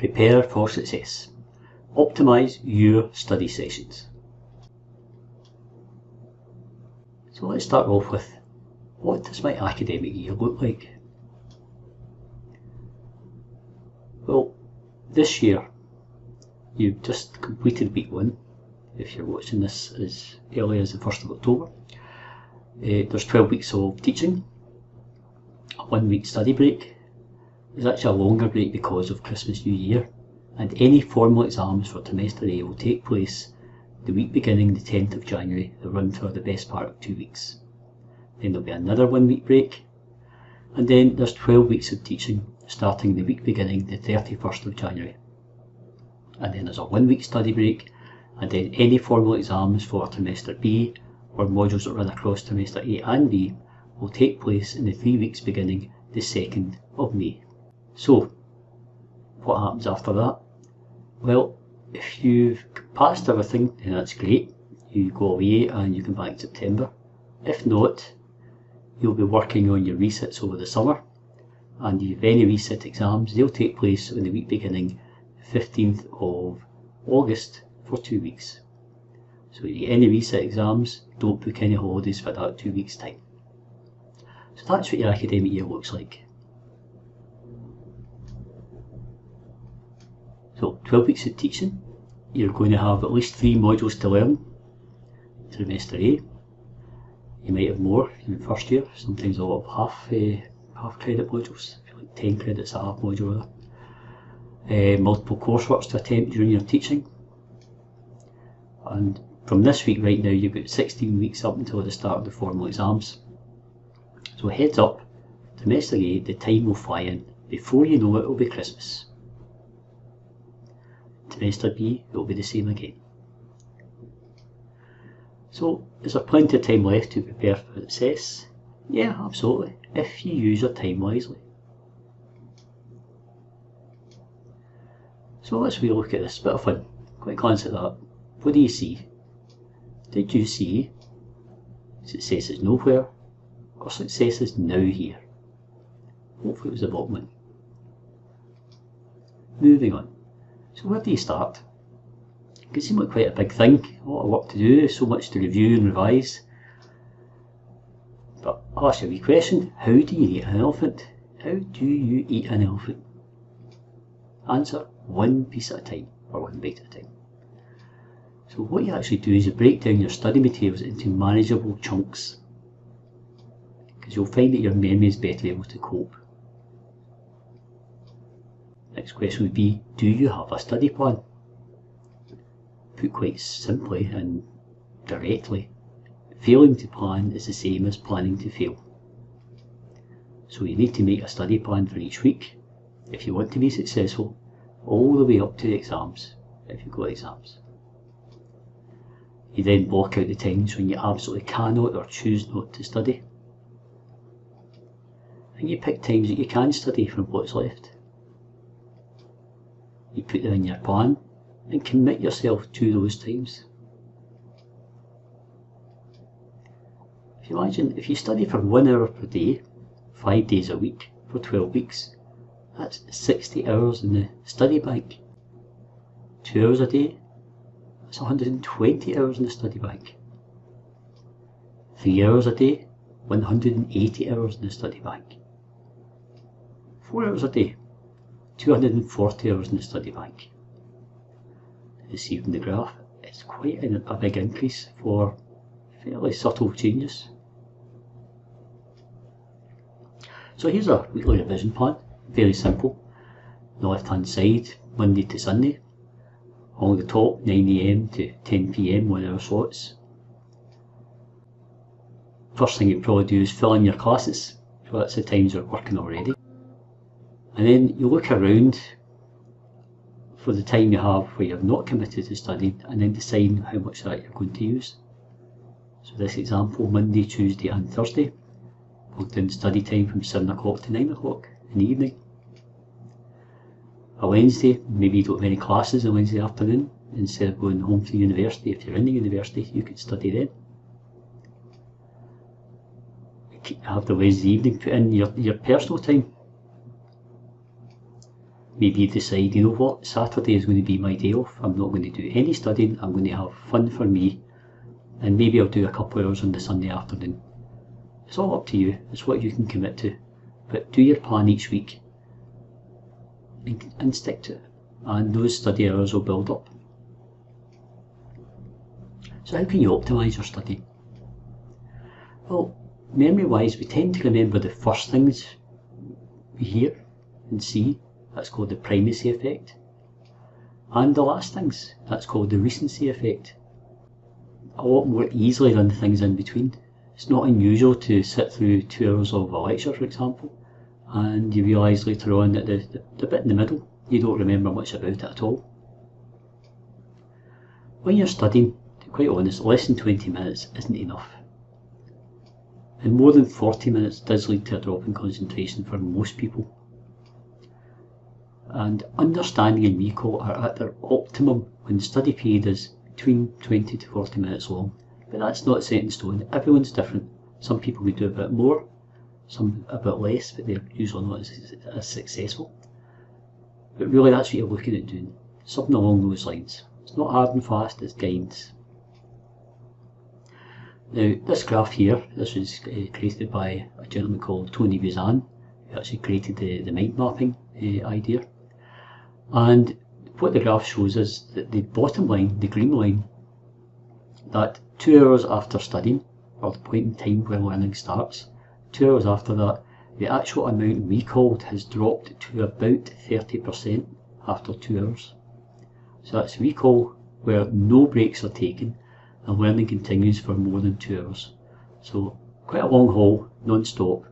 Prepare for success. Optimise your study sessions. So let's start off with, what does my academic year look like? Well, this year you've just completed week 1, if you're watching this as early as the 1st of October. There's 12 weeks of teaching, a 1 week study break. There's actually a longer break because of Christmas New Year, and any formal exams for trimester A will take place the week beginning the 10th of January. They'll run for the best part of 2 weeks. Then there'll be another 1 week break, and then there's 12 weeks of teaching starting the week beginning the 31st of January. And then there's a 1 week study break, and then any formal exams for trimester B or modules that run across trimester A and B will take place in the 3 weeks beginning the 2nd of May. So, what happens after that? Well, if you've passed everything, then that's great. You go away and you come back in September. If not, you'll be working on your resits over the summer, and if you have any resit exams, they'll take place in the week beginning the 15th of August for 2 weeks. So if you get any resit exams, don't book any holidays for that 2 weeks time. So that's what your academic year looks like. So 12 weeks of teaching, you're going to have at least 3 modules to learn. Trimester A, you might have more in the first year, sometimes a lot of half credit modules, like 10 credits a half module. Multiple courseworks to attempt during your teaching. And from this week right now, you've got 16 weeks up until the start of the formal exams. So heads up, trimester A, the time will fly in. Before you know it, it'll be Christmas. Trimester B, it'll be the same again. So, is there plenty of time left to prepare for success? Yeah, absolutely, if you use your time wisely. So let's have a look at this, bit of fun. Quick glance at that. What do you see? Did you see success is nowhere, or success is now here? Hopefully it was the bottom one. Moving on. So where do you start? It can seem like quite a big thing, a lot of work to do, so much to review and revise. But I'll ask you a wee question. How do you eat an elephant? How do you eat an elephant? Answer, 1 piece at a time, or 1 bite at a time. So what you actually do is you break down your study materials into manageable chunks, because you'll find that your memory is better able to cope. Next question would be, do you have a study plan? Put quite simply and directly, failing to plan is the same as planning to fail. So you need to make a study plan for each week if you want to be successful, all the way up to the exams, if you've got exams. You then block out the times when you absolutely cannot or choose not to study. And you pick times that you can study from what's left. You put them in your plan and commit yourself to those times. If you imagine, if you study for 1 hour per day, 5 days a week, for 12 weeks, that's 60 hours in the study bank. 2 hours a day, that's 120 hours in the study bank. 3 hours a day, 180 hours in the study bank. 4 hours a day, 240 hours in the study bank. You see from the graph, it's quite a big increase for fairly subtle changes. So here's a weekly revision plan, very simple. On the left hand side, Monday to Sunday. Along the top, 9 AM to 10 PM, 1 hour slots. First thing you probably do is fill in your classes, so that's the times you're working already. And then you look around for the time you have where you're not committed to studying, and then decide how much of that you're going to use. So this example, Monday, Tuesday and Thursday, booked in study time from 7 o'clock to 9 o'clock in the evening. A Wednesday, maybe you don't have any classes on Wednesday afternoon. Instead of going home to university, if you're in the university, you could study then. You have the Wednesday evening put in your personal time. maybe you decide, you know what, Saturday is going to be my day off, I'm not going to do any studying, I'm going to have fun for me, and maybe I'll do a couple of hours on the Sunday afternoon. It's all up to you, it's what you can commit to, but do your plan each week and stick to it, and those study hours will build up. So how can you optimise your study? Well, memory wise, we tend to remember the first things we hear and see, that's called the primacy effect, and the last things, that's called the recency effect, a lot more easily than the things in between. It's not unusual to sit through 2 hours of a lecture, for example, and you realise later on that the bit in the middle, you don't remember much about it at all. When you're studying, to be quite honest, less than 20 minutes isn't enough. And more than 40 minutes does lead to a drop in concentration for most people. And understanding and recall are at their optimum when the study period is between 20 to 40 minutes long. But that's not set in stone, everyone's different. Some people could do a bit more, some a bit less, but they're usually not as successful. But really that's what you're looking at doing, something along those lines. It's not hard and fast, it's guidance. Now this graph here, this was created by a gentleman called Tony Buzan, who actually created the mind mapping idea. And what the graph shows is that the bottom line, the green line, that 2 hours after studying, or the point in time where learning starts, 2 hours after that, the actual amount recalled has dropped to about 30% after 2 hours. So that's recall where no breaks are taken and learning continues for more than 2 hours. So quite a long haul, non-stop,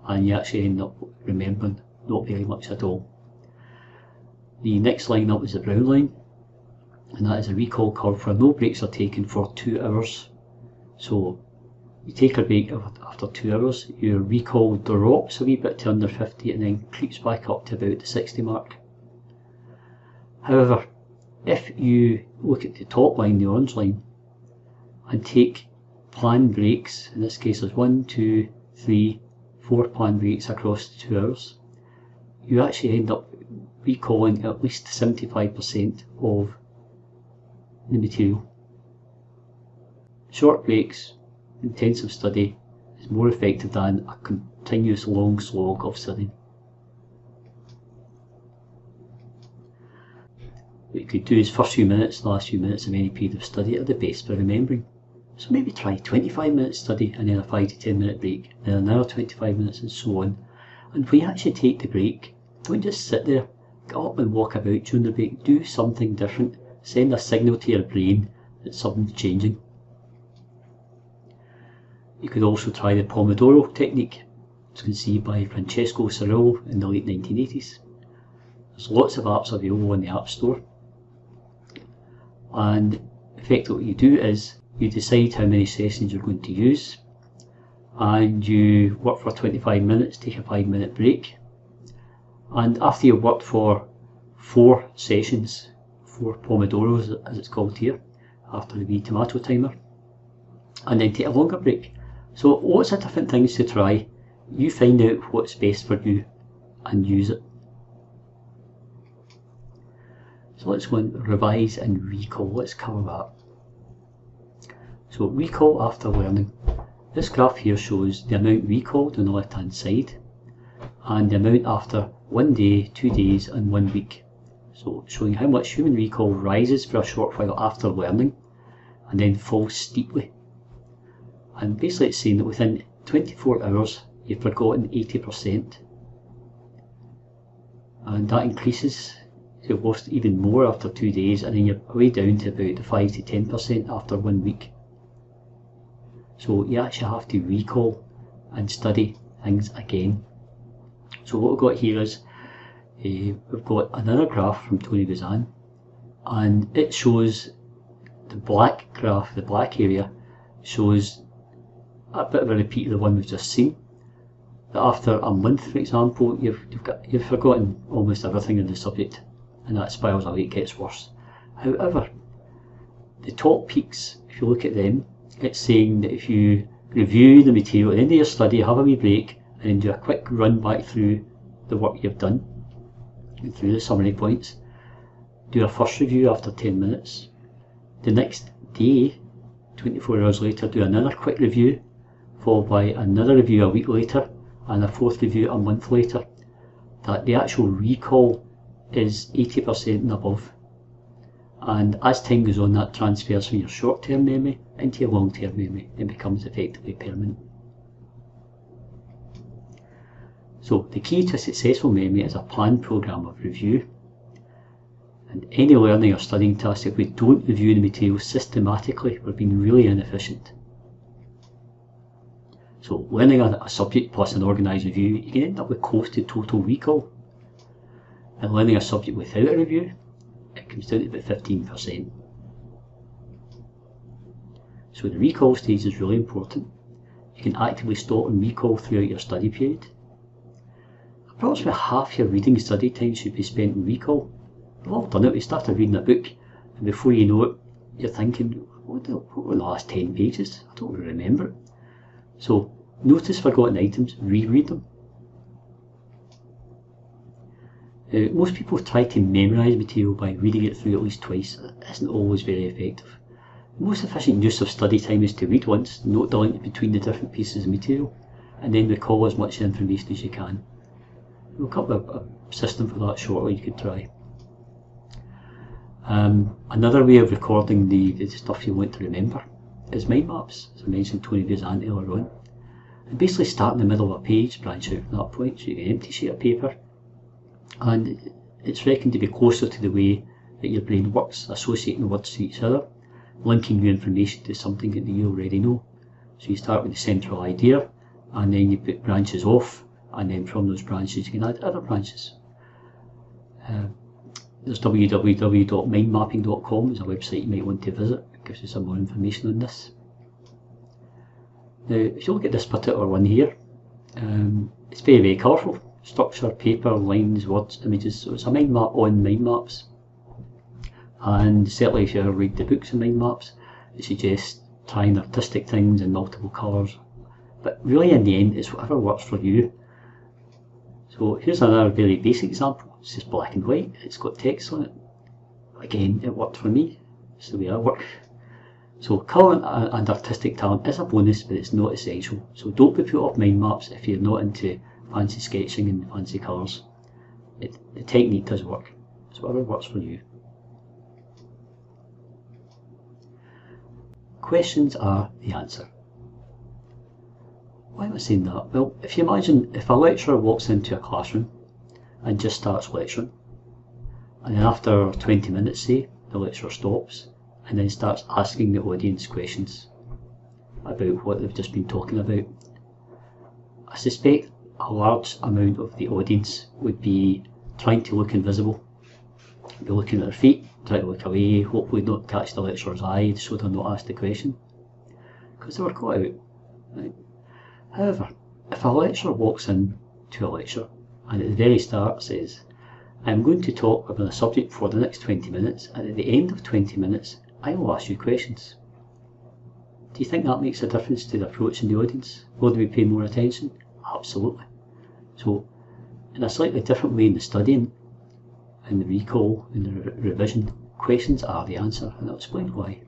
and you actually end up remembering not very much at all. The next line up is the brown line, and that is a recall curve where no breaks are taken for 2 hours. So you take a break after 2 hours, your recall drops a wee bit to under 50 and then creeps back up to about the 60 mark. However, if you look at the top line, the orange line, and take planned breaks, in this case there's 1, 2, 3, 4 planned breaks across the 2 hours, you actually end up recalling at least 75% of the material. Short breaks, intensive study is more effective than a continuous long slog of studying. What you could do is first few minutes, last few minutes of any period of study are the best for remembering. So maybe try 25 minutes study and then a 5 to 10 minute break, then another 25 minutes and so on. And when you actually take the break, don't just sit there, get up and walk about during the break, do something different, send a signal to your brain that something's changing. You could also try the Pomodoro technique. It's conceived by Francesco Cirillo in the late 1980s. There's lots of apps available in the App Store. And effectively what you do is you decide how many sessions you're going to use, and you work for 25 minutes, take a 5-minute break, and after you've worked for 4 sessions, 4 Pomodoros as it's called here, after the wee tomato timer, and then take a longer break. So lots of different things to try, you find out what's best for you and use it. So let's go and revise and recall, let's cover that. So recall after learning. This graph here shows the amount recalled on the left hand side and the amount after 1 day, 2 days and 1 week. So showing how much human recall rises for a short while after learning and then falls steeply. And basically it's saying that within 24 hours you've forgotten 80%, and that increases. You've lost even more after 2 days, and then you're way down to about the 5 to 10% after 1 week. So you actually have to recall and study things again. So what we've got here is we've got another graph from Tony Buzan, and it shows the black graph, the black area shows a bit of a repeat of the one we've just seen. That after a month, for example, you've forgotten almost everything in the subject, and that spirals away, it gets worse. However, the top peaks, if you look at them, it's saying that if you review the material at the end of your study, have a wee break, and then do a quick run back through the work you've done, through the summary points, do a first review after 10 minutes. The next day, 24 hours later, do another quick review, followed by another review a week later, and a fourth review a month later. That the actual recall is 80% and above. And as time goes on, that transfers from your short-term memory into your long-term memory and becomes effectively permanent. So the key to a successful memory is a planned programme of review. And any learning or studying task, if we don't review the material systematically, we're being really inefficient. So learning a subject plus an organised review, you can end up with close to total recall. And learning a subject without a review, it comes down to about 15%. So the recall stage is really important. You can actively stop and recall throughout your study period. Approximately half your reading study time should be spent in recall. We've all done it. We started reading a book, and before you know it, you're thinking, what were the last 10 pages? I don't really remember it. So notice forgotten items, reread them. Most people try to memorise material by reading it through at least twice. It isn't always very effective. The most efficient use of study time is to read once, note the link between the different pieces of material, and then recall as much information as you can. We'll come up with a system for that shortly you could try. Another way of recording the stuff you want to remember is mind maps, as I mentioned Tony Guzant earlier on. And basically start in the middle of a page, branch out from that point, so you get an empty sheet of paper. And it's reckoned to be closer to the way that your brain works, associating words to each other, linking new information to something that you already know. So you start with the central idea, and then you put branches off, and then from those branches you can add other branches. There's www.mindmapping.com is a website you might want to visit. It gives you some more information on this. Now, if you look at this particular one here, it's very, very colourful. Structure, paper, lines, words, images. So it's a mind map on mind maps. And certainly if you ever read the books on mind maps, it suggests trying artistic things in multiple colours. But really in the end, it's whatever works for you. So here's another very basic example. It's just black and white, it's got text on it. Again, it worked for me. It's the way I work. So colour and artistic talent is a bonus, but it's not essential. So don't be put off mind maps if you're not into fancy sketching and fancy colours. The technique does work. It's whatever works for you. Questions are the answer. Why am I saying that? Well, if you imagine if a lecturer walks into a classroom and just starts lecturing, and then after 20 minutes, say, the lecturer stops and then starts asking the audience questions about what they've just been talking about, I suspect a large amount of the audience would be trying to look invisible, be looking at their feet, trying to look away, hopefully not catch the lecturer's eye so they're not asked the question, because they were caught out. Right? However, if a lecturer walks in to a lecture and at the very start says, I'm going to talk about a subject for the next 20 minutes, and at the end of 20 minutes I will ask you questions. Do you think that makes a difference to the approach in the audience? Will they be paying more attention? Absolutely. So, in a slightly different way in the studying, in the recall, in the revision, questions are the answer, and I'll explain why.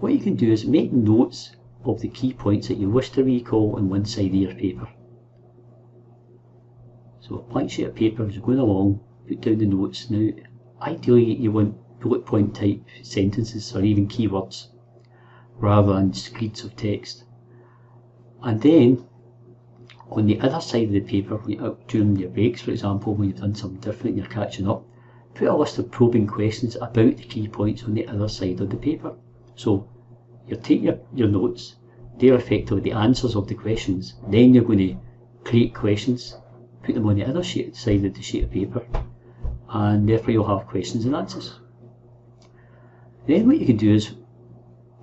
What you can do is make notes of the key points that you wish to recall on one side of your paper. So a blank sheet of paper as you're going along, put down the notes. Now, ideally you want bullet point type sentences or even keywords rather than screeds of text. And then on the other side of the paper, during your breaks for example, when you've done something different and you're catching up, put a list of probing questions about the key points on the other side of the paper. So you're taking your notes, they're effectively the answers of the questions, then you're going to create questions, put them on the other side of the sheet of paper, and therefore you'll have questions and answers. Then what you can do is,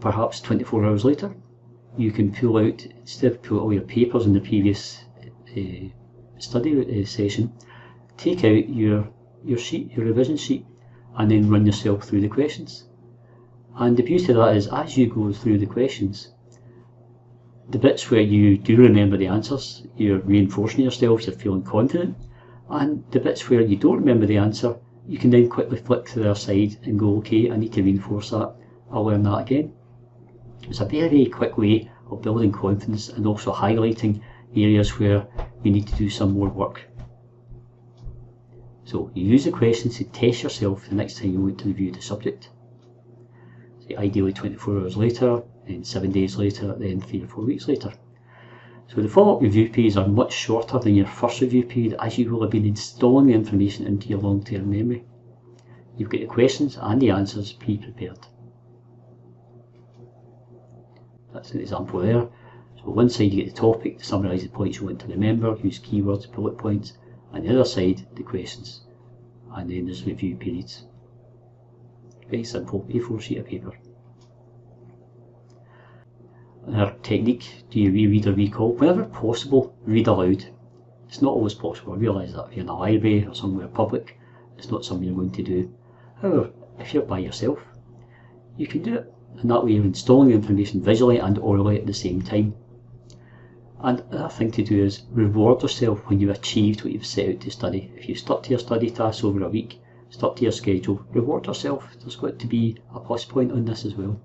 perhaps 24 hours later, you can pull out, instead of pull all your papers in the previous study session, take out your sheet, your revision sheet, and then run yourself through the questions. And the beauty of that is, as you go through the questions, the bits where you do remember the answers, you're reinforcing yourself, you're feeling confident, And the bits where you don't remember the answer, you can then quickly flick to the other side and go, okay, I need to reinforce that, I'll learn that again. It's a very, very quick way of building confidence and also highlighting areas where you need to do some more work. So you use the questions to test yourself the next time you want to review the subject. Say ideally 24 hours later, then 7 days later, then 3 or 4 weeks later. So the follow-up review periods are much shorter than your first review period, as you will have been installing the information into your long-term memory. You've got the questions and the answers pre-prepared. That's an example there. So one side you get the topic to summarise the points you want to remember, use keywords, bullet points, and the other side the questions. And then there's review periods. Very simple, A4 sheet of paper. Another technique, do you reread or recall? Whenever possible, read aloud. It's not always possible, I realise that if you're in a library or somewhere public, it's not something you're going to do. However, if you're by yourself, you can do it, and that way you're installing the information visually and orally at the same time. And another thing to do is reward yourself when you've achieved what you've set out to study. If you've stuck to your study tasks over a week, stuck to your schedule, reward yourself. There's got to be a plus point on this as well.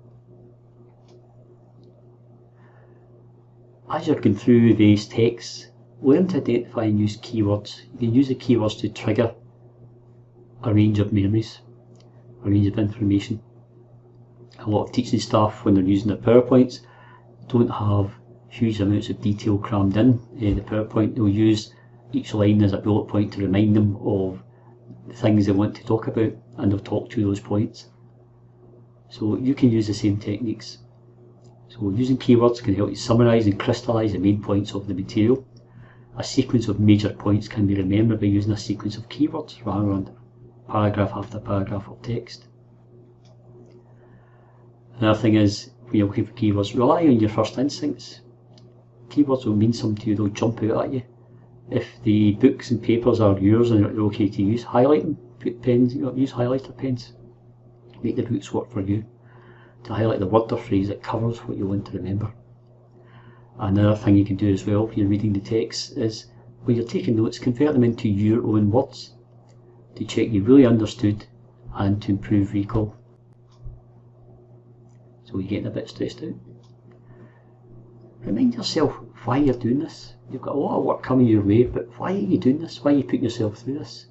As you're going through these texts, learn to identify and use keywords. You can use the keywords to trigger a range of memories, a range of information. A lot of teaching staff, when they're using their PowerPoints, don't have huge amounts of detail crammed in the PowerPoint. They'll use each line as a bullet point to remind them of the things they want to talk about, and they'll talk to those points. So you can use the same techniques. So using keywords can help you summarise and crystallise the main points of the material. A sequence of major points can be remembered by using a sequence of keywords rather than paragraph after paragraph of text. Another thing is, when you're looking for keywords, rely on your first instincts. Keywords will mean something to you, they'll jump out at you. If the books and papers are yours and they're okay to use, highlight them, put pens, use highlighter pens. Make the books work for you, to highlight the word or phrase that covers what you want to remember. Another thing you can do as well when you're reading the text is, when you're taking notes, convert them into your own words to check you really understood and to improve recall. So you're getting a bit stressed out. Remind yourself why you're doing this. You've got a lot of work coming your way, but why are you doing this? Why are you putting yourself through this?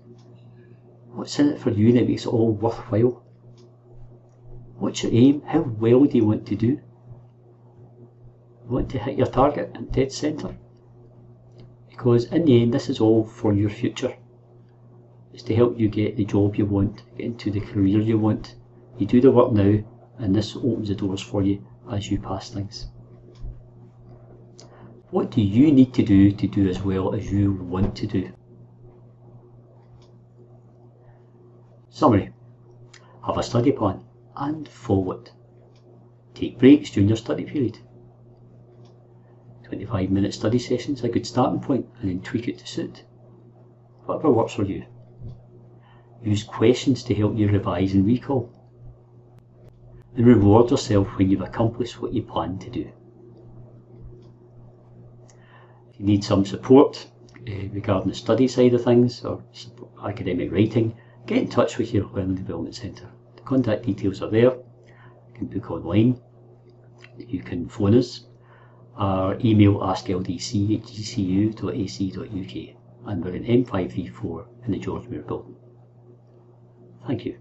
What's in it for you that makes it all worthwhile? What's your aim? How well do you want to do? You want to hit your target and dead centre? Because in the end, this is all for your future. It's to help you get the job you want, get into the career you want. You do the work now, and this opens the doors for you as you pass things. What do you need to do as well as you want to do? Summary. Have a study plan and follow it. Take breaks during your study period. 25-minute study sessions are a good starting point, and then tweak it to suit. Whatever works for you. Use questions to help you revise and recall. And reward yourself when you've accomplished what you plan to do. If you need some support regarding the study side of things or academic writing, get in touch with your Learning Development Centre. The contact details are there. You can book online, you can phone us, or email askldc@gcu.ac.uk, and we're in M534 in the George Moore building. Thank you.